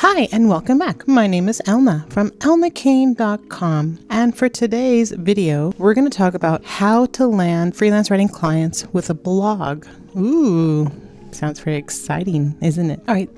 Hi, and welcome back. My name is Elna from elnakane.com. And for today's video, we're going to talk about how to land freelance writing clients with a blog. Ooh, sounds very exciting, isn't it? All right,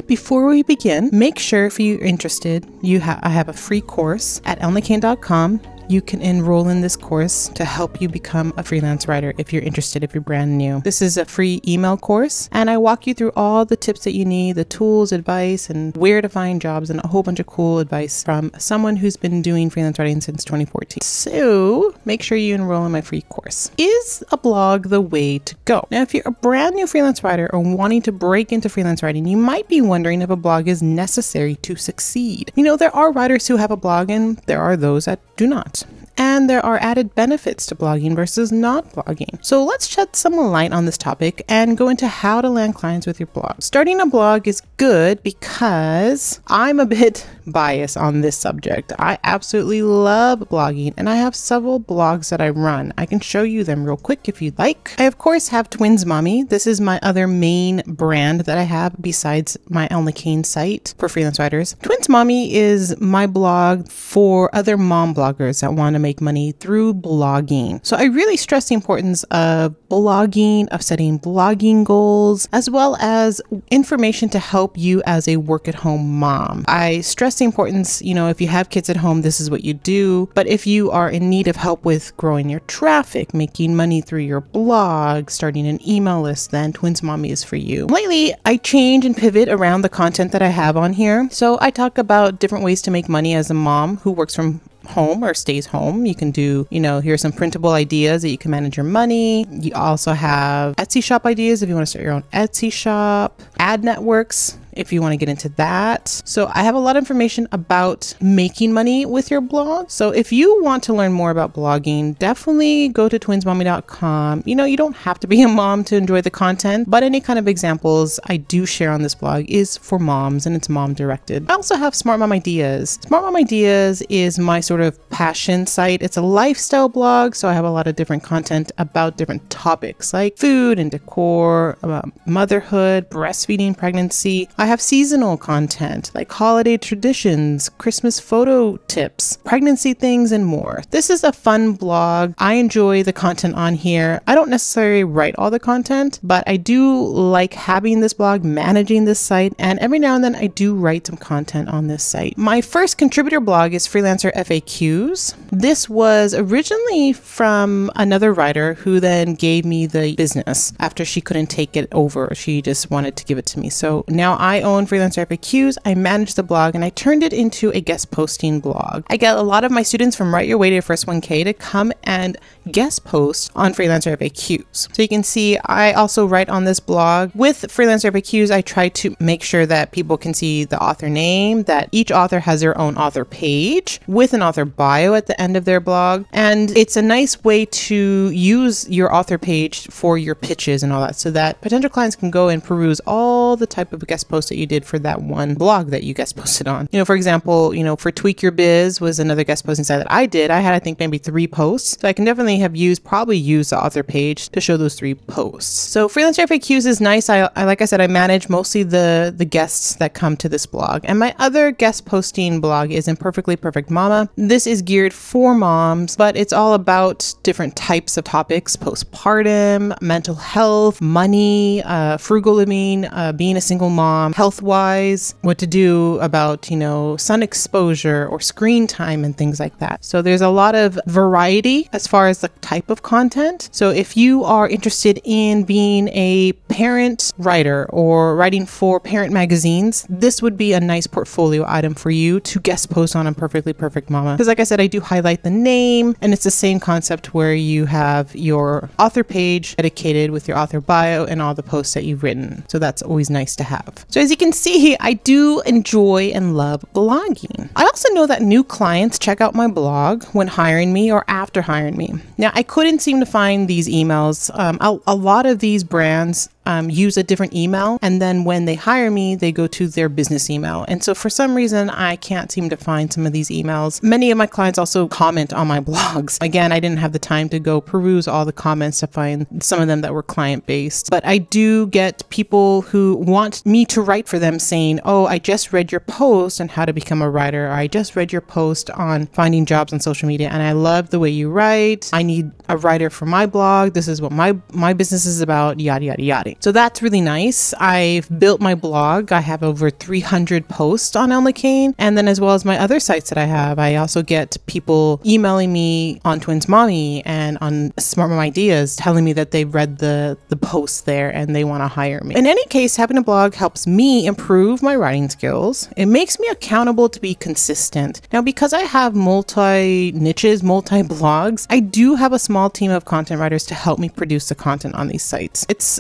before we begin, make sure if you're interested, I have a free course at elnakane.com. You can enroll in this course to help you become a freelance writer if you're interested, if you're brand new. This is a free email course, and I walk you through all the tips that you need, the tools, advice, and where to find jobs, and a whole bunch of cool advice from someone who's been doing freelance writing since 2014. So make sure you enroll in my free course. Is a blog the way to go? Now, if you're a brand new freelance writer or wanting to break into freelance writing, you might be wondering if a blog is necessary to succeed. You know, there are writers who have a blog and there are those that do not. And there are added benefits to blogging versus not blogging. So let's shed some light on this topic and go into how to land clients with your blog. Starting a blog is good because I'm a bit biased on this subject. I absolutely love blogging and I have several blogs that I run. I can show you them real quick if you'd like. I of course have Twins Mommy. This is my other main brand that I have besides my Elna Kane site for freelance writers. Twins Mommy is my blog for other mom bloggers that want to make money through blogging. So I really stress the importance of blogging, of setting blogging goals, as well as information to help you as a work-at-home mom. I stress the importance, if you have kids at home, this is what you do. But if you are in need of help with growing your traffic, making money through your blog, starting an email list, then Twins Mommy is for you. Lately, I change and pivot around the content that I have on here. So I talk about different ways to make money as a mom who works from home or stays home. You can do, here's some printable ideas that you can manage your money. You also have Etsy shop ideas if you want to start your own Etsy shop, ad networks if you want to get into that. So I have a lot of information about making money with your blog. So if you want to learn more about blogging, definitely go to twinsmommy.com. You don't have to be a mom to enjoy the content, but any kind of examples I do share on this blog is for moms and it's mom directed. I also have Smart Mom Ideas. Smart Mom Ideas is my sort of passion site. It's a lifestyle blog. So I have a lot of different content about different topics like food and decor, about motherhood, breastfeeding, pregnancy. I have seasonal content like holiday traditions, Christmas photo tips, pregnancy things, and more. This is a fun blog. I enjoy the content on here. I don't necessarily write all the content, but I do like having this blog, managing this site, and every now and then I do write some content on this site. My first contributor blog is Freelancer FAQs. This was originally from another writer who then gave me the business after she couldn't take it over. She just wanted to give it to me. So now I own Freelancer FAQs. I manage the blog and I turned it into a guest posting blog. I get a lot of my students from Write Your Way to Your First 1K to come and guest post on Freelancer FAQs. So you can see I also write on this blog. With Freelancer FAQs, I try to make sure that people can see the author name, that each author has their own author page with an author bio at the end of their blog. And it's a nice way to use your author page for your pitches and all that so that potential clients can go and peruse all the type of guest posts that you did for that one blog that you guest posted on. For example, for Tweak Your Biz was another guest posting site that I did. I had, I think, maybe 3 posts. So I can definitely probably use the author page to show those 3 posts. So Freelancer FAQs is nice. I like I said, I manage mostly the guests that come to this blog. And my other guest posting blog is Imperfectly Perfect Mama. This is geared for moms, but it's all about different types of topics: postpartum, mental health, money, frugal living, being a single mom, health-wise, what to do about, sun exposure or screen time and things like that. So there's a lot of variety as far as the type of content. So if you are interested in being a parent writer or writing for parent magazines, this would be a nice portfolio item for you to guest post on Perfectly Perfect Mama. Because like I said, I do highlight the name and it's the same concept where you have your author page dedicated with your author bio and all the posts that you've written. So that's always nice to have. So as you can see, I do enjoy and love blogging. I also know that new clients check out my blog when hiring me or after hiring me. Now, I couldn't seem to find these emails. A lot of these brands use a different email. And then when they hire me, they go to their business email. And so for some reason, I can't seem to find some of these emails. Many of my clients also comment on my blogs. Again, I didn't have the time to go peruse all the comments to find some of them that were client-based. But I do get people who want me to write for them saying, oh, I just read your post on how to become a writer, or I just read your post on finding jobs on social media, and I love the way you write. I need a writer for my blog. This is what my business is about, yada, yada, yada. So that's really nice. I've built my blog. I have over 300 posts on Elma Kane. And then as well as my other sites that I have, I also get people emailing me on Twins Mommy and on Smart Mom Ideas telling me that they've read the posts there and they want to hire me. In any case, having a blog helps me improve my writing skills. It makes me accountable to be consistent. Now, because I have multi-niches, multi-blogs, I do have a small team of content writers to help me produce the content on these sites. It's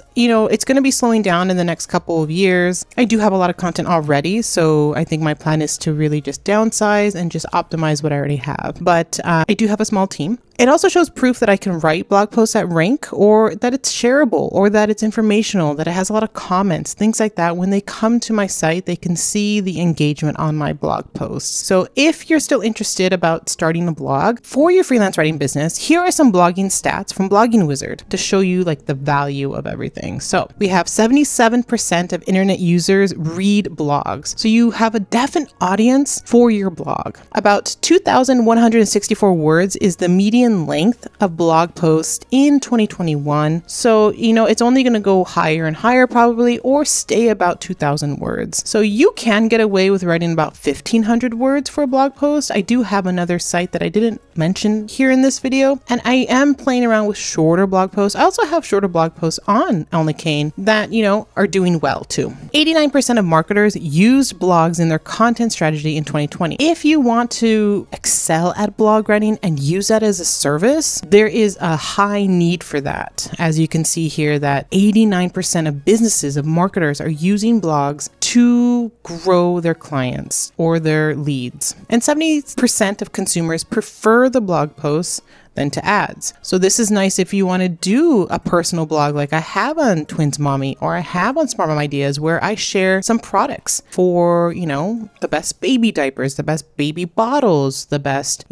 going to be slowing down in the next couple of years. I do have a lot of content already, so I think my plan is to really just downsize and just optimize what I already have. But I do have a small team. It also shows proof that I can write blog posts that rank, or that it's shareable, or that it's informational, that it has a lot of comments, things like that. When they come to my site, they can see the engagement on my blog posts. So if you're still interested about starting a blog for your freelance writing business, here are some blogging stats from Blogging Wizard to show you like the value of everything. So we have 77% of internet users read blogs. So you have a definite audience for your blog. About 2,164 words is the median length of blog posts in 2021. So, it's only going to go higher and higher probably, or stay about 2,000 words. So you can get away with writing about 1,500 words for a blog post. I do have another site that I didn't mention here in this video, and I am playing around with shorter blog posts. I also have shorter blog posts on Elma Kane that, are doing well too. 89% of marketers used blogs in their content strategy in 2020. If you want to excel at blog writing and use that as a service, there is a high need for that. As you can see here, that 89% of businesses, of marketers, are using blogs to grow their clients or their leads. And 70% of consumers prefer the blog posts than to ads. So this is nice if you want to do a personal blog like I have on Twins Mommy, or I have on Smart Mom Ideas, where I share some products for, the best baby diapers, the best baby bottles, the best,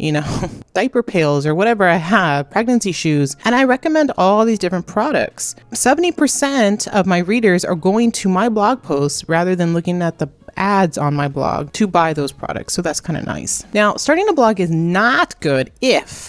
diaper pails, or whatever I have, pregnancy shoes. And I recommend all these different products. 70% of my readers are going to my blog posts rather than looking at the ads on my blog to buy those products. So that's kind of nice. Now, starting a blog is not good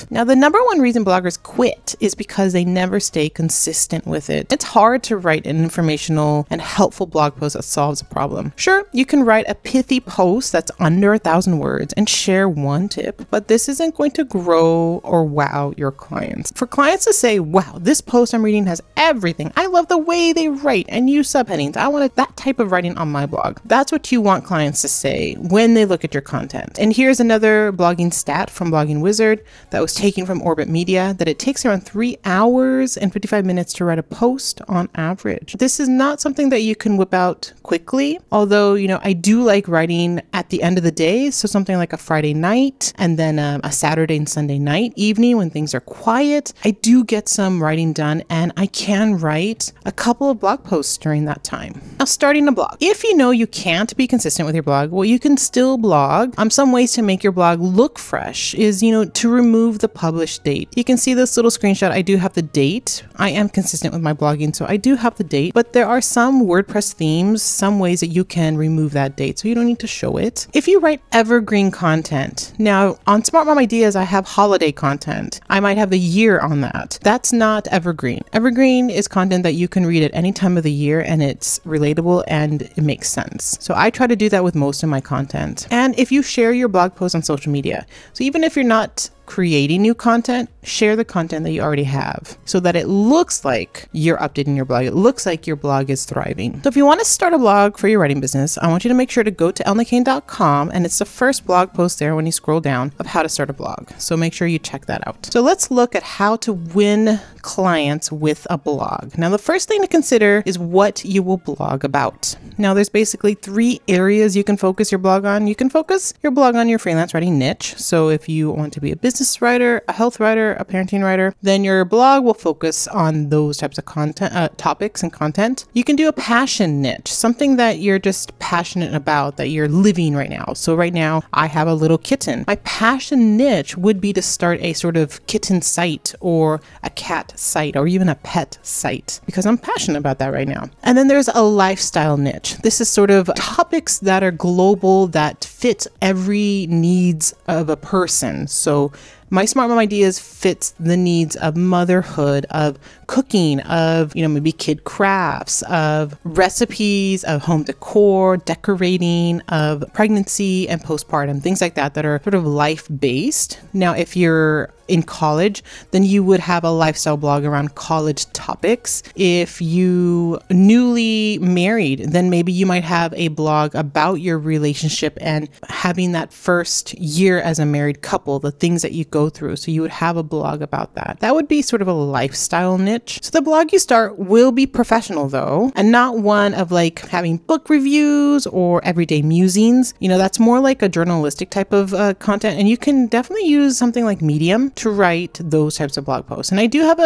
now the number one reason bloggers quit is because they never stay consistent with it. It's hard to write an informational and helpful blog post that solves a problem. Sure, you can write a pithy post that's under 1,000 words and share one tip, but this isn't going to grow or wow your clients. For clients to say, wow, this post I'm reading has everything. I love the way they write and use subheadings. I wanted that type of writing on my blog. That's what you want clients to say when they look at your content. And here's another blogging stat from Blogging Wizard that was taken from Orbit Media, that it takes around 3 hours and 55 minutes to write a post on average. This is not something that you can whip out quickly, although, I do like writing at the end of the day. So something like a Friday night, and then a Saturday and Sunday night evening when things are quiet, I do get some writing done, and I can write a couple of blog posts during that time. Now, starting a blog. If you can't be consistent with your blog, well, you can still blog. Some ways to make your blog look fresh is, to remove the published date. You can see this little screenshot. I do have the date. I am consistent with my blogging, so I do have the date, but there are some WordPress themes, some ways that you can remove that date, so you don't need to show it. If you write evergreen content, now on Smart Mom Ideas, I have holiday content. I might have the year on that. That's not evergreen. Evergreen is content that you can read at any time of the year, and it's relatable and it makes sense. So I try to do that with most of my content. And if you share your blog posts on social media, so even if you're not creating new content, share the content that you already have so that it looks like you're updating your blog. It looks like your blog is thriving. So if you want to start a blog for your writing business, I want you to make sure to go to elmakane.com, and it's the first blog post there when you scroll down of how to start a blog. So make sure you check that out. So let's look at how to win clients with a blog. Now, the first thing to consider is what you will blog about. Now, there's basically 3 areas you can focus your blog on. You can focus your blog on your freelance writing niche. So if you want to be a business business writer, a health writer, a parenting writer, then your blog will focus on those types of content, topics and content. You can do a passion niche, something that you're just passionate about, that you're living right now. So right now I have a little kitten. My passion niche would be to start a sort of kitten site or a cat site or even a pet site, because I'm passionate about that right now. And then there's a lifestyle niche. This is sort of topics that are global, that fit every needs of a person. So my Smart Mom Ideas fits the needs of motherhood, of cooking, of, maybe kid crafts, of recipes, of home decor, decorating, of pregnancy and postpartum, things like that are sort of life-based. Now, if you're in college, then you would have a lifestyle blog around college topics. If you newly married, then maybe you might have a blog about your relationship and having that first year as a married couple, the things that you go through. So you would have a blog about that. That would be sort of a lifestyle niche. So the blog you start will be professional though, and not one of like having book reviews or everyday musings. That's more like a journalistic type of content. And you can definitely use something like Medium to write those types of blog posts. And I do have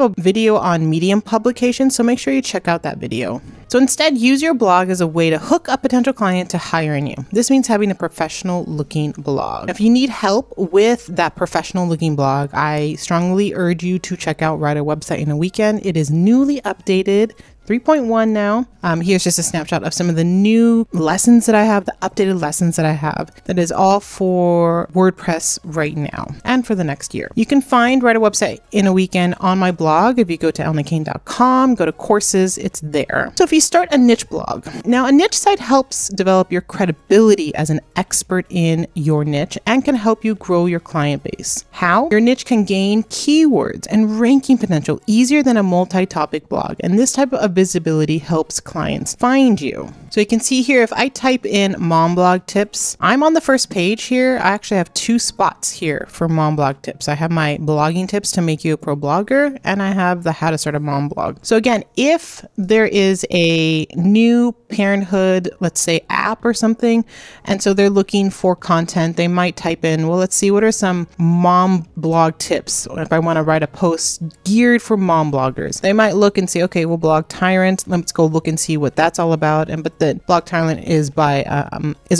a video on Medium publication, so make sure you check out that video. So instead, use your blog as a way to hook a potential client to hiring you. This means having a professional looking blog. If you need help with that professional looking blog, I strongly urge you to check out Write a Website in a Weekend. It is newly updated, 3.1 now. Here's just a snapshot of some of the new lessons that I have, the updated lessons that I have. That is all for WordPress right now and for the next year. You can find Write a Website in a Weekend on my blog. If you go to elnakane.com, go to courses, it's there. So if you start a niche blog, now a niche site helps develop your credibility as an expert in your niche and can help you grow your client base. How? Your niche can gain keywords and ranking potential easier than a multi-topic blog. And this type of visibility helps clients find you. So you can see here, if I type in mom blog tips, I'm on the first page here. I actually have 2 spots here for mom blog tips. I have my blogging tips to make you a pro blogger, and I have the how to start a mom blog. So again, if there is a new parenthood, let's say app or something, and so they're looking for content, they might type in, well, let's see, what are some mom blog tips? If I want to write a post geared for mom bloggers, they might look and say, okay, well, Blog Tyrant, let's go look and see what that's all about. But the Blog Tyrant is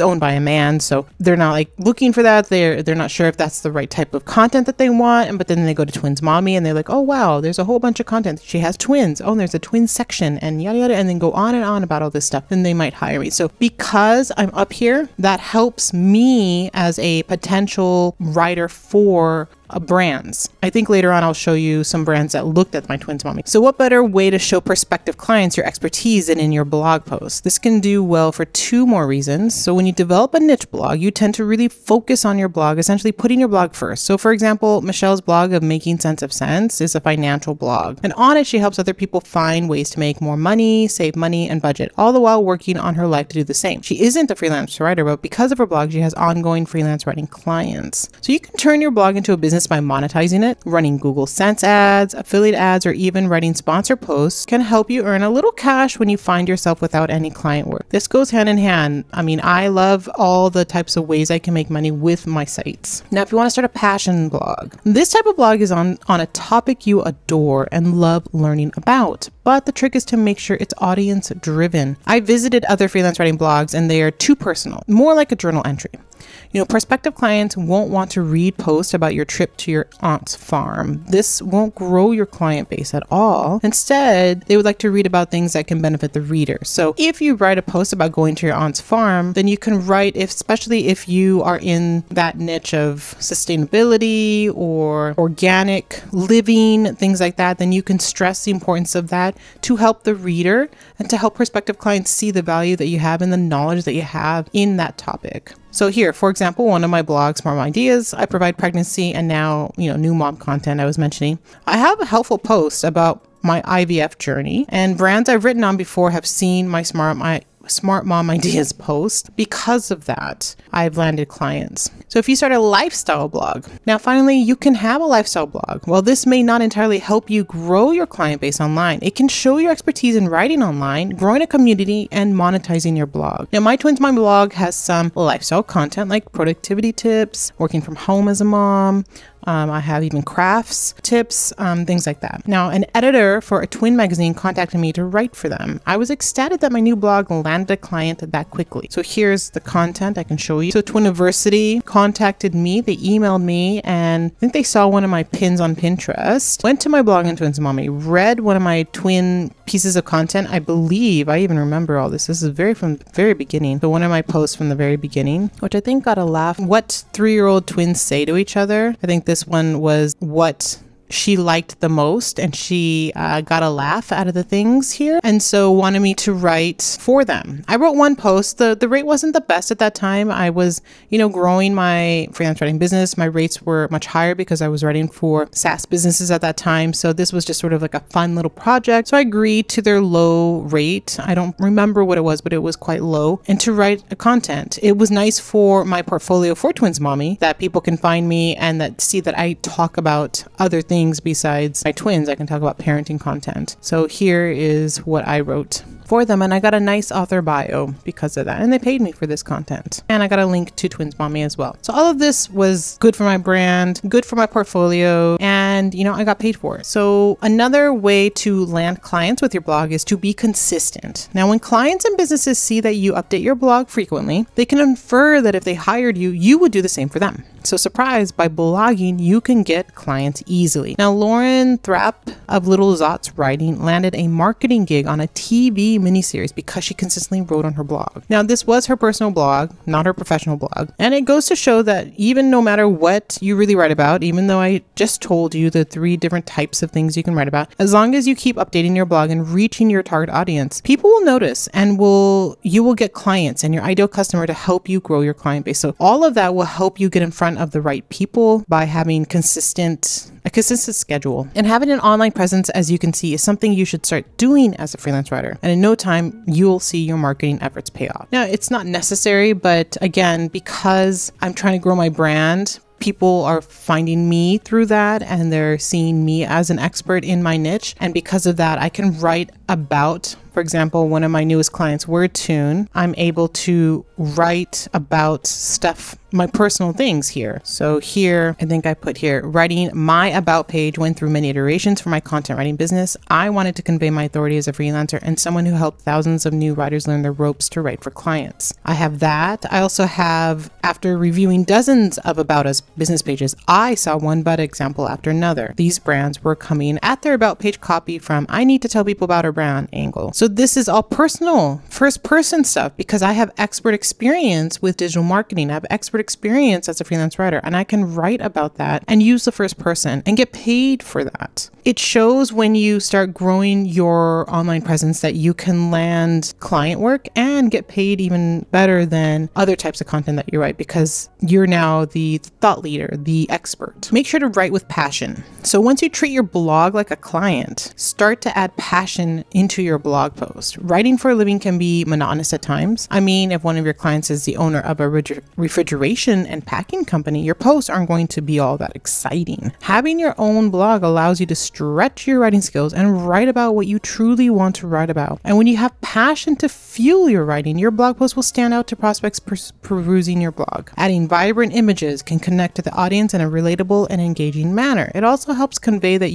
owned by a man, so they're not like looking for that. They're not sure if that's the right type of content that they want. But then they go to Twins Mommy and they're like, oh wow, there's a whole bunch of content. She has twins. Oh, there's a twins section and yada yada, and then go on and on about all this stuff. Then they might hire me. So because I'm up here, that helps me as a potential writer for brands. I think later on I'll show you some brands that looked at my Twins Mommy. So what better way to show prospective clients your expertise than in your blog post? This can do well for 2 more reasons. So when you develop a niche blog, you tend to really focus on your blog, essentially putting your blog first. So for example, Michelle's blog of Making Sense of Sense is a financial blog. And on it, she helps other people find ways to make more money, save money, and budget, all the while working on her life to do the same. She isn't a freelance writer, but because of her blog, she has ongoing freelance writing clients. So you can turn your blog into a business by monetizing it. Running Google Sense ads, affiliate ads, or even writing sponsor posts can help you earn a little cash when you find yourself without any client work. This goes hand in hand. I mean, I love all the types of ways I can make money with my sites. Now, if you want to start a passion blog, this type of blog is on a topic you adore and love learning about. But the trick is to make sure it's audience driven. I visited other freelance writing blogs and they are too personal, more like a journal entry. Prospective clients won't want to read posts about your trip to your aunt's farm. This won't grow your client base at all. Instead, they would like to read about things that can benefit the reader. So if you write a post about going to your aunt's farm, then you can write, especially if you are in that niche of sustainability or organic living, things like that, then you can stress the importance of that to help the reader and to help prospective clients see the value that you have and the knowledge that you have in that topic. So here, for example, one of my blogs, Smart Mom Ideas, I provide pregnancy and now, new mom content I was mentioning. I have a helpful post about my IVF journey, and brands I've written on before have seen my Smart Smart Mom Ideas post. Because of that, I've landed clients. So if you start a lifestyle blog, now finally you can have a lifestyle blog. While this may not entirely help you grow your client base online, it can show your expertise in writing online, growing a community, and monetizing your blog. Now, My Twins Mom blog has some lifestyle content like productivity tips, working from home as a mom. I have even crafts, tips, things like that. Now, an editor for a twin magazine contacted me to write for them. I was ecstatic that my new blog landed a client that quickly. So here's the content I can show you. So Twiniversity contacted me, they emailed me, and I think they saw one of my pins on Pinterest, went to my blog in Twins Mommy, read one of my twin pieces of content. I believe, I even remember all this. This is from the very beginning. So one of my posts from the very beginning, which I think got a laugh. What 3-year-old twins say to each other. I think this one was what she liked the most, and she got a laugh out of the things here, and so wanted me to write for them. I wrote one post. The rate wasn't the best at that time. I was, growing my freelance writing business. My rates were much higher because I was writing for SaaS businesses at that time. So this was just sort of like a fun little project. So I agreed to their low rate. I don't remember what it was, but it was quite low. And to write a content. It was nice for my portfolio for Twins Mommy that people can find me and that see that I talk about other things besides my twins. I can talk about parenting content. So here is what I wrote for them, and I got a nice author bio because of that, and they paid me for this content, and I got a link to Twins Mommy as well. So all of this was good for my brand, good for my portfolio, and I got paid for it. So another way to land clients with your blog is to be consistent. Now, when clients and businesses see that you update your blog frequently, they can infer that if they hired you, you would do the same for them. So surprise, by blogging, you can get clients easily. Now, Lauren Thrapp of Little Zots Writing landed a marketing gig on a TV miniseries because she consistently wrote on her blog. Now, this was her personal blog, not her professional blog. And it goes to show that even no matter what you really write about, even though I just told you the 3 different types of things you can write about, as long as you keep updating your blog and reaching your target audience, people will notice and you will get clients and your ideal customer to help you grow your client base. So all of that will help you get in front of the right people by having a consistent schedule. And having an online presence, as you can see, is something you should start doing as a freelance writer. And in no time, you'll see your marketing efforts pay off. Now, it's not necessary, but again, because I'm trying to grow my brand, people are finding me through that, and they're seeing me as an expert in my niche. And because of that, I can write about, for example, one of my newest clients, WordTune. I'm able to write about stuff, my personal things here. So here, I think I put here, writing my about page went through many iterations for my content writing business. I wanted to convey my authority as a freelancer and someone who helped thousands of new writers learn the ropes to write for clients. I have that. I also have, after reviewing dozens of About Us business pages, I saw one bad example after another. These brands were coming at their about page copy from I need to tell people about our brand angle. So this is all personal, first person stuff, because I have expert experience with digital marketing. I have expert experience as a freelance writer, and I can write about that and use the first person and get paid for that. It shows when you start growing your online presence that you can land client work and get paid even better than other types of content that you write, because you're now the thought leader, the expert. Make sure to write with passion. So once you treat your blog like a client, start to add passion into your blog post. Writing for a living can be monotonous at times. I mean, if one of your clients is the owner of a refrigeration and packing company, your posts aren't going to be all that exciting. Having your own blog allows you to stretch your writing skills and write about what you truly want to write about. And when you have passion to fuel your writing, your blog post will stand out to prospects perusing your blog. Adding vibrant images can connect to the audience in a relatable and engaging manner. It also helps convey that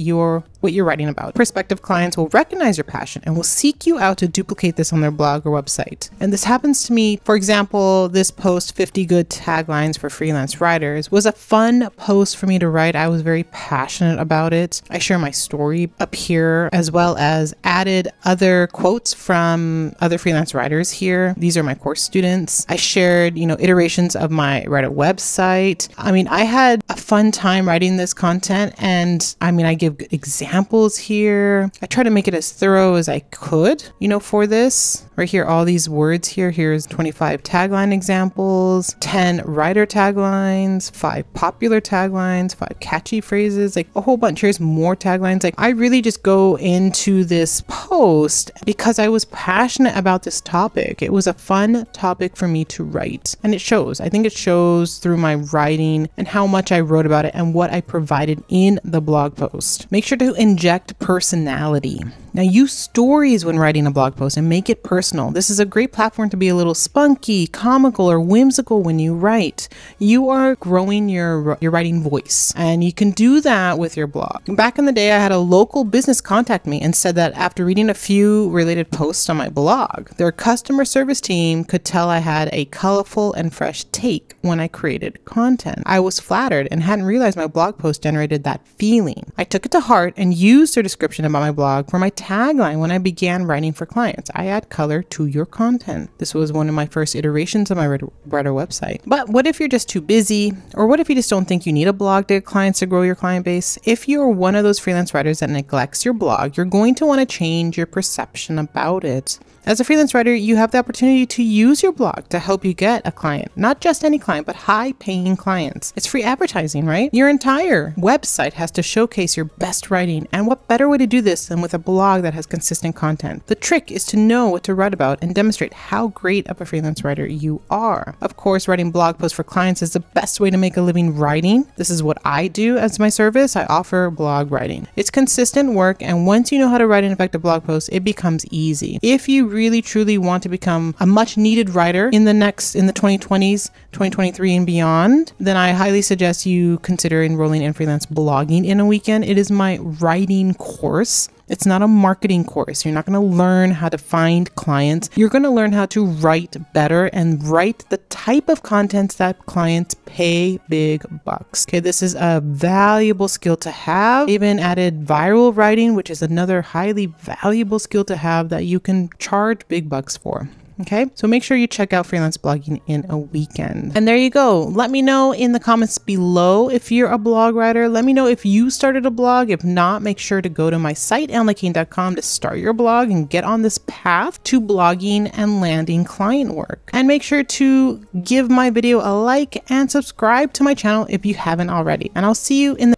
what you're writing about. Prospective clients will recognize your passion and will seek you out to duplicate this on their blog or website. And this happens to me. For example, this post, 50 Good Taglines for Freelance Writers, was a fun post for me to write. I was very passionate about it. I share my story up here, as well as added other quotes from other freelance writers here. These are my course students. I shared, iterations of my writer website. I had a fun time writing this content, and I give examples here. I try to make it as thorough as I could, for this. right here, all these words here. Here's 25 tagline examples, 10 writer taglines, 5 popular taglines, 5 catchy phrases, like a whole bunch. Here's more taglines. Like I really just go into this post because I was passionate about this topic. It was a fun topic for me to write, and it shows. I think it shows through my writing and how much I wrote about it and what I provided in the blog post. Make sure to inject personality. Now use stories when writing a blog post and make it personal. This is a great platform to be a little spunky, comical, or whimsical when you write. You are growing your writing voice, and you can do that with your blog. Back in the day, I had a local business contact me and said that after reading a few related posts on my blog, their customer service team could tell I had a colorful and fresh take when I created content. I was flattered and hadn't realized my blog post generated that feeling. I took it to heart and used their description about my blog for my tagline when I began writing for clients. I add color to your content. This was one of my first iterations of my writer website. But what if you're just too busy? Or what if you just don't think you need a blog to get clients to grow your client base? If you're one of those freelance writers that neglects your blog, you're going to want to change your perception about it. As a freelance writer, you have the opportunity to use your blog to help you get a client. Not just any client, but high-paying clients. It's free advertising, right? Your entire website has to showcase your best writing, and what better way to do this than with a blog that has consistent content? The trick is to know what to write about and demonstrate how great of a freelance writer you are. Of course, writing blog posts for clients is the best way to make a living writing. This is what I do as my service. I offer blog writing. It's consistent work, and once you know how to write an effective blog post, it becomes easy. If you really truly want to become a much needed writer in the 2020s, 2023 and beyond, then I highly suggest you consider enrolling in freelance blogging in a weekend. It is my writing course. It's not a marketing course. You're not going to learn how to find clients. You're going to learn how to write better and write the type of content that clients pay big bucks. Okay, this is a valuable skill to have. Even added viral writing, which is another highly valuable skill to have that you can charge big bucks for. Okay, so make sure you check out freelance blogging in a weekend. And there you go. Let me know in the comments below if you're a blog writer. Let me know if you started a blog. If not, make sure to go to my site, almakane.com, to start your blog and get on this path to blogging and landing client work. And make sure to give my video a like and subscribe to my channel if you haven't already. And I'll see you in the